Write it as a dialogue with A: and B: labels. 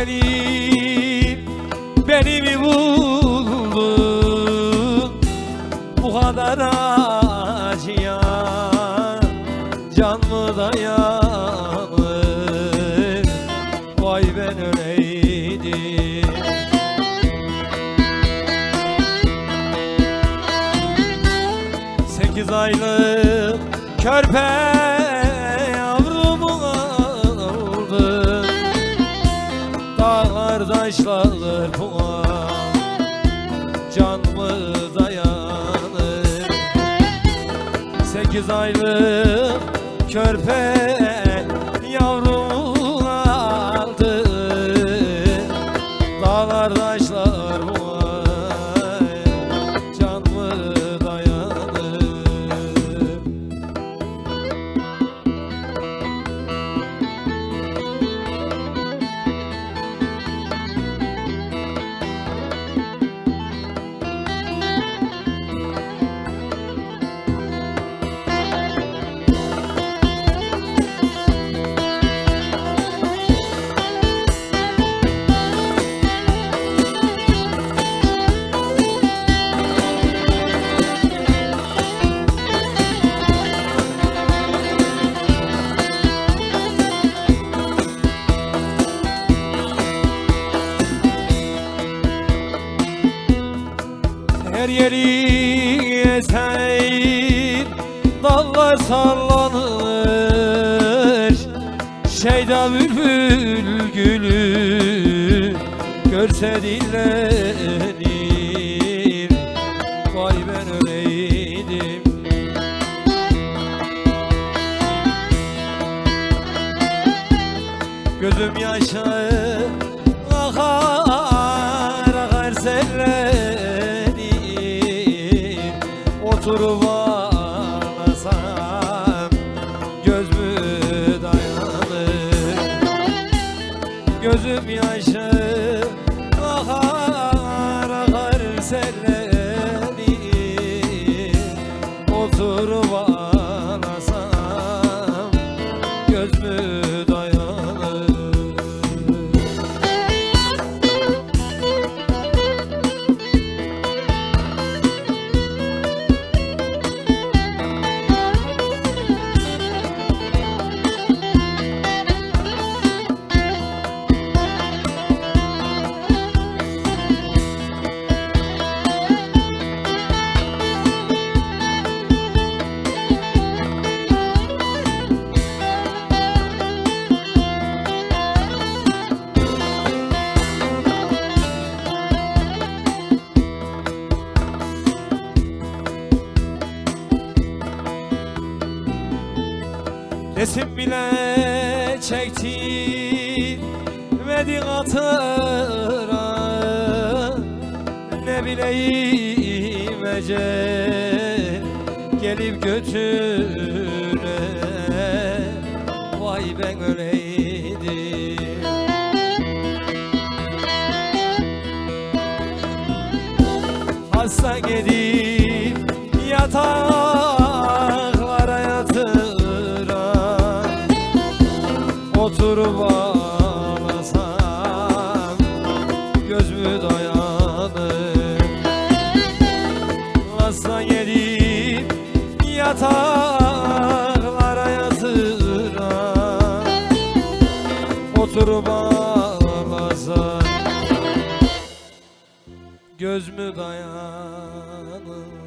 A: gelip beni mi buldun? Bu kadar acıya can mı dayanır? Vay ben öleydim. 8 aylık körpe yavrumu aldı, dağlar taşlar puan, can mı dayanır? 8 aylık körpe yavrumu aldı, dağlar taşlar puan, can mı dayanır? Her yeri eser, dallar sallanır, şeyda bülbül gülü görse dinlenir. Vay ben öleydim. Gözüm yaşa akar akar seller, oturup ağlasam göz mü dayanır? Gözüm yaşa akar akar selleri, oturup ağlasam göz mü dayanır? Resim bile çektirmedin hatıra, ne bileyim ecel gelip götüre. Vay ben öleydim. Hasta gidip yataklara yatıran, oturup ağlasam göz mü dayanır? Hasta gidip yataklara yatıran, oturup ağlasam göz mü dayanır?